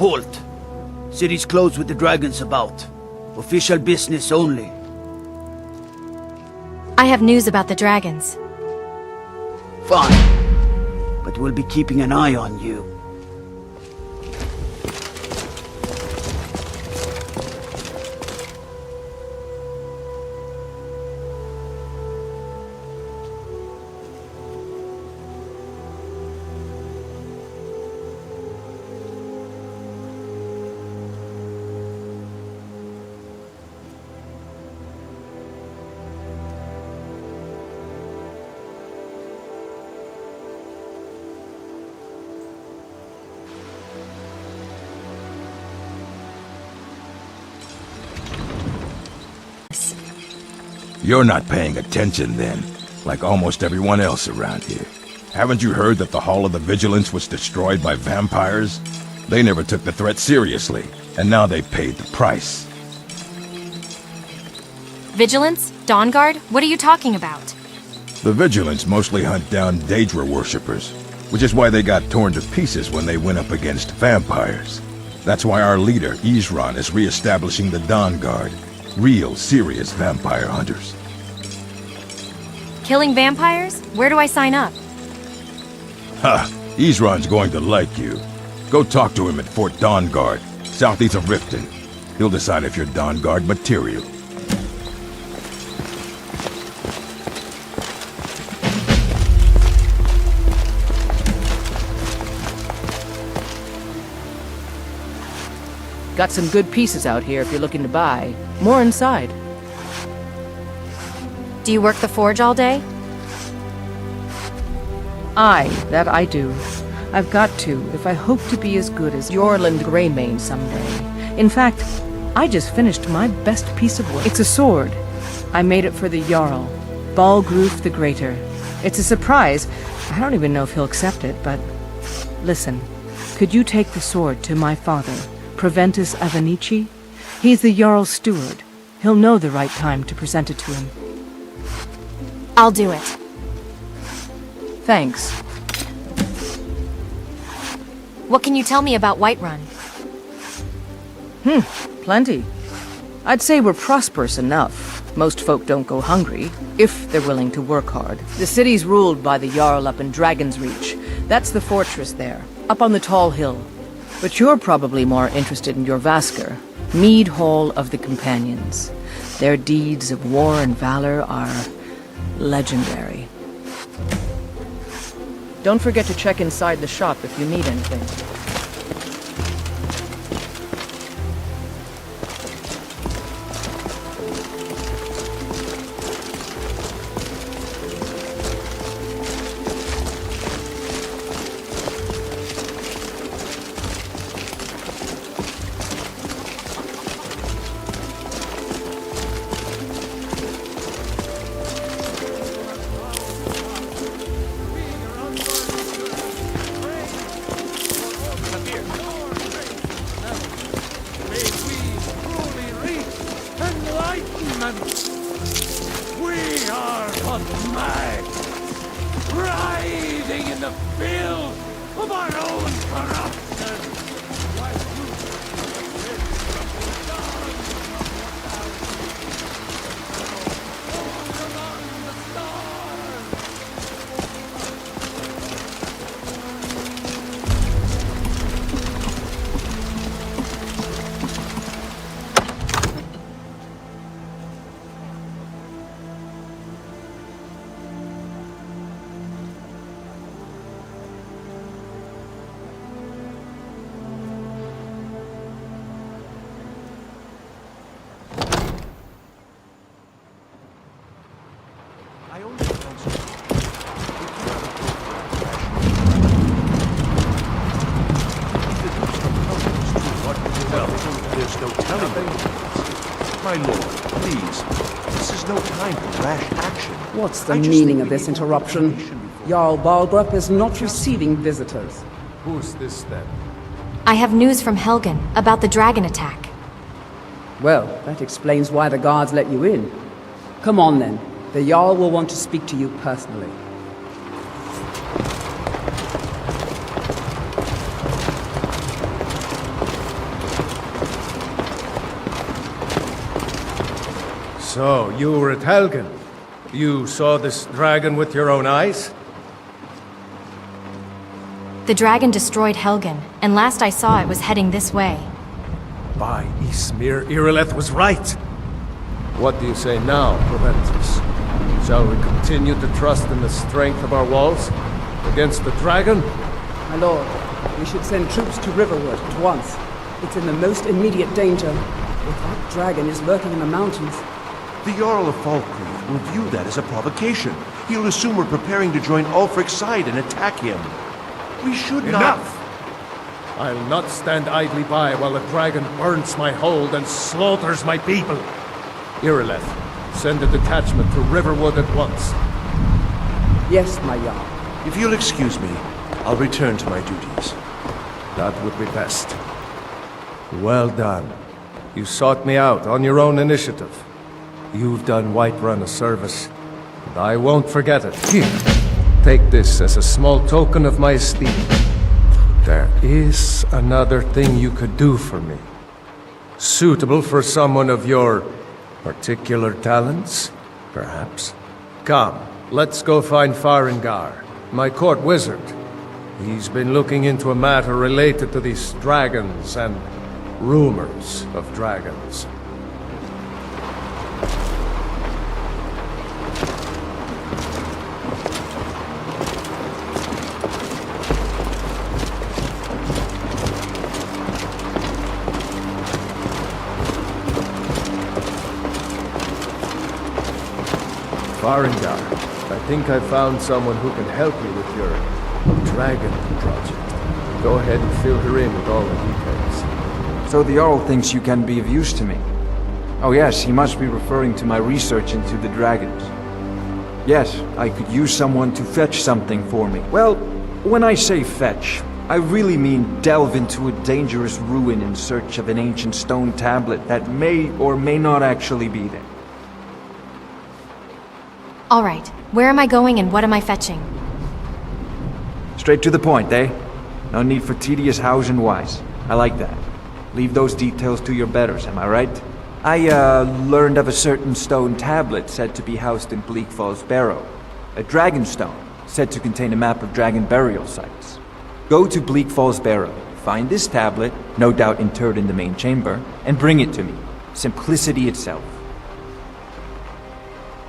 Halt! City's closed with the dragons about. Official business only. I have news about the dragons. Fine. But we'll be keeping an eye on you. You're not paying attention then, like almost everyone else around here. Haven't you heard that the Hall of the Vigilance was destroyed by vampires? They never took the threat seriously, and now they paid the price. Vigilance? Dawnguard? What are you talking about? The Vigilance mostly hunt down Daedra worshippers, which is why they got torn to pieces when they went up against vampires. That's why our leader, Isran, is re-establishing the Dawnguard. Real, serious vampire hunters. Killing vampires? Where do I sign up? Ha! Isran's going to like you. Go talk to him at Fort Dawnguard, southeast of Riften. He'll decide if you're Dawnguard material. Got some good pieces out here if you're looking to buy. More inside. Do you work the forge all day? Aye, that I do. I've got to, if I hope to be as good as Yorland Greymane someday. In fact, I just finished my best piece of work. It's a sword. I made it for the Jarl, Balgruf the Greater. It's a surprise. I don't even know if he'll accept it, but... Listen, could you take the sword to my father, Proventus Avenici? He's the Jarl's steward. He'll know the right time to present it to him. I'll do it. Thanks. What can you tell me about Whiterun? Plenty. I'd say we're prosperous enough. Most folk don't go hungry, if they're willing to work hard. The city's ruled by the Jarl up in Dragon's Reach. That's the fortress there, up on the tall hill. But you're probably more interested in your Vasker, Mead Hall of the Companions. Their deeds of war and valor are legendary. Don't forget to check inside the shop if you need anything. We are on mad, writhing in the filth of our own corruption. There's no telling. My lord, please. This is no time for rash action. What's the meaning of this interruption? Jarl Balgrup is not receiving visitors. Who's this then? I have news from Helgen about the dragon attack. Well, that explains why the guards let you in. Come on then. The Jarl will want to speak to you personally. So, you were at Helgen. You saw this dragon with your own eyes? The dragon destroyed Helgen, and last I saw it was heading this way. By Ysmir, Irileth was right. What do you say now, Proventus? Shall we continue to trust in the strength of our walls against the dragon? My lord, we should send troops to Riverwood at once. It's in the most immediate danger. If that dragon is lurking in the mountains... The Jarl of Falkreath will view that as a provocation. He'll assume we're preparing to join Ulfric's side and attack him. We should not... Enough! I'll not stand idly by while the dragon burns my hold and slaughters my people. Irileth, send a detachment to Riverwood at once. Yes, my Jarl. If you'll excuse me, I'll return to my duties. That would be best. Well done. You sought me out on your own initiative. You've done Whiterun a service, and I won't forget it. Here, take this as a small token of my esteem. There is another thing you could do for me. Suitable for someone of your particular talents, perhaps. Come, let's go find Farengar, my court wizard. He's been looking into a matter related to these dragons and rumors of dragons. Farengar, I think I found someone who can help you with your dragon project. Go ahead and fill her in with all the details. So the Jarl thinks you can be of use to me. Oh yes, he must be referring to my research into the dragons. Yes, I could use someone to fetch something for me. Well, when I say fetch, I really mean delve into a dangerous ruin in search of an ancient stone tablet that may or may not actually be there. Alright, where am I going and what am I fetching? Straight to the point, eh? No need for tedious hows and whys. I like that. Leave those details to your betters, am I right? I, learned of a certain stone tablet said to be housed in Bleak Falls Barrow. A dragon stone, said to contain a map of dragon burial sites. Go to Bleak Falls Barrow, find this tablet, no doubt interred in the main chamber, and bring it to me. Simplicity itself.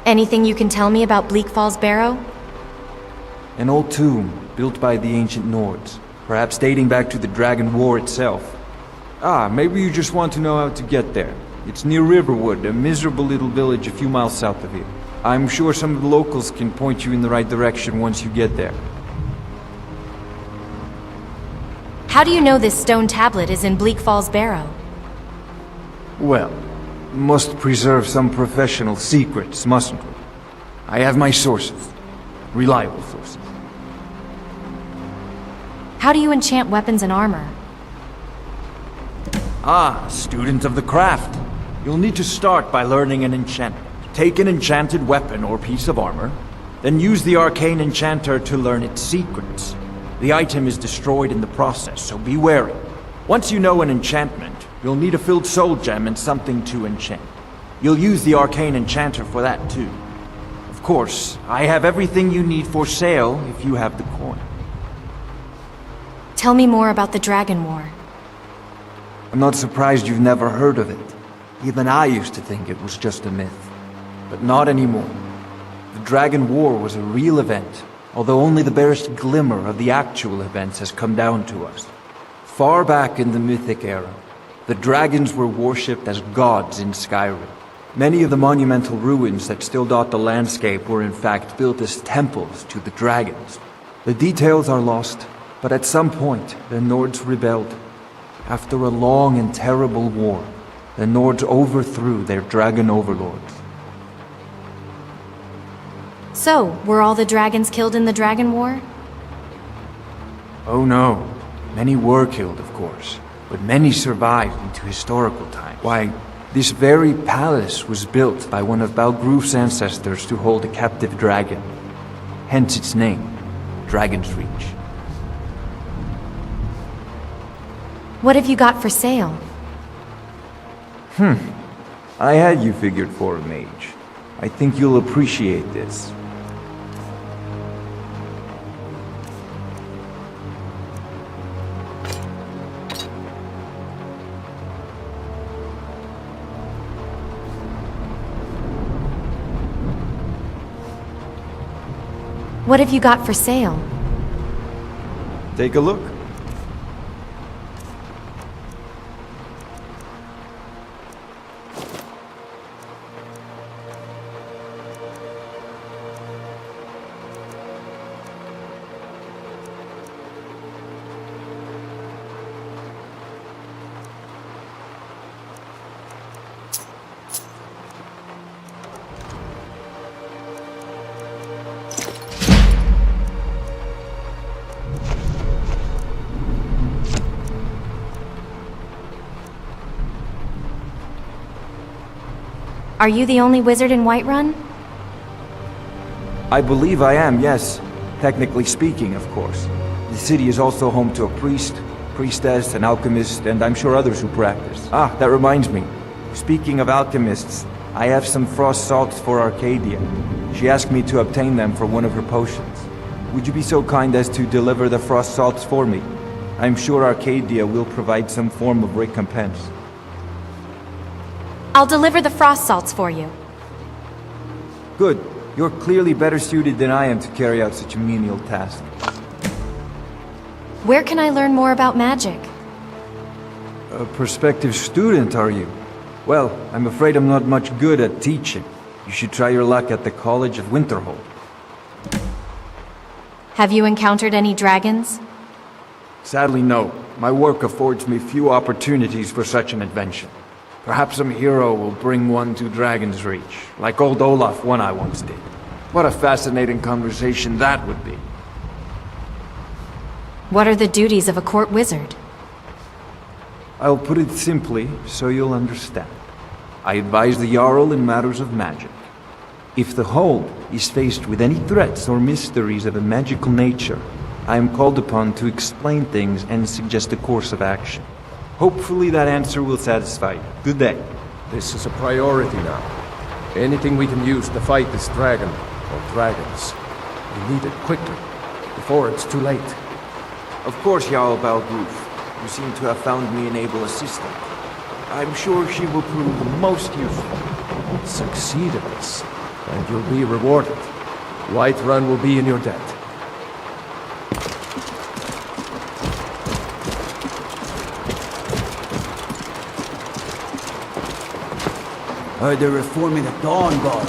Anything you can tell me about Bleak Falls Barrow? An old tomb, built by the ancient Nords, perhaps dating back to the Dragon War itself. Ah, maybe you just want to know how to get there. It's near Riverwood, a miserable little village a few miles south of here. I'm sure some of the locals can point you in the right direction once you get there. How do you know this stone tablet is in Bleak Falls Barrow? Well, must preserve some professional secrets, mustn't we? I have my sources. Reliable sources. How do you enchant weapons and armor? Ah, student of the craft. You'll need to start by learning an enchantment. Take an enchanted weapon or piece of armor, then use the arcane enchanter to learn its secrets. The item is destroyed in the process, so be wary. Once you know an enchantment, you'll need a filled soul gem and something to enchant. You'll use the arcane enchanter for that too. Of course, I have everything you need for sale if you have the coin. Tell me more about the Dragon War. I'm not surprised you've never heard of it. Even I used to think it was just a myth. But not anymore. The Dragon War was a real event, although only the barest glimmer of the actual events has come down to us. Far back in the Mythic era, the dragons were worshipped as gods in Skyrim. Many of the monumental ruins that still dot the landscape were in fact built as temples to the dragons. The details are lost, but at some point the Nords rebelled. After a long and terrible war, the Nords overthrew their dragon overlords. So, were all the dragons killed in the Dragon War? Oh no. Many were killed, of course, but many survived into historical times. Why, this very palace was built by one of Balgruf's ancestors to hold a captive dragon. Hence its name, Dragon's Reach. What have you got for sale? I had you figured for a mage. I think you'll appreciate this. What have you got for sale? Take a look. Are you the only wizard in Whiterun? I believe I am, yes. Technically speaking, of course. The city is also home to a priest, priestess, an alchemist, and I'm sure others who practice. Ah, that reminds me. Speaking of alchemists, I have some frost salts for Arcadia. She asked me to obtain them for one of her potions. Would you be so kind as to deliver the frost salts for me? I'm sure Arcadia will provide some form of recompense. I'll deliver the frost salts for you. Good. You're clearly better suited than I am to carry out such a menial task. Where can I learn more about magic? A prospective student, are you? Well, I'm afraid I'm not much good at teaching. You should try your luck at the College of Winterhold. Have you encountered any dragons? Sadly, no. My work affords me few opportunities for such an adventure. Perhaps some hero will bring one to Dragon's Reach, like old Olaf one I once did. What a fascinating conversation that would be. What are the duties of a court wizard? I'll put it simply so you'll understand. I advise the Jarl in matters of magic. If the Hold is faced with any threats or mysteries of a magical nature, I am called upon to explain things and suggest a course of action. Hopefully that answer will satisfy you. Good day. This is a priority now. Anything we can use to fight this dragon, or dragons. We need it quickly, before it's too late. Of course, Jarl Balgruf. You seem to have found me an able assistant. I'm sure she will prove most useful. Succeed at this, and you'll be rewarded. Whiterun will be in your debt. Heard they're reforming the Dawn Guard.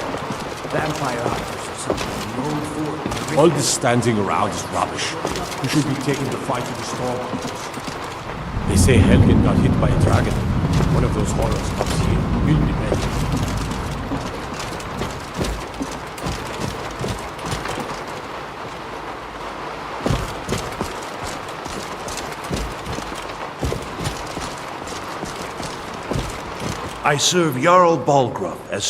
Vampire hunters or something. Known for. All this standing around is rubbish. We should be taking the fight to the Stormhunters. They say Helgen got hit by a dragon. One of those horrors comes here. We'll be ready. I serve Jarl Balgruf as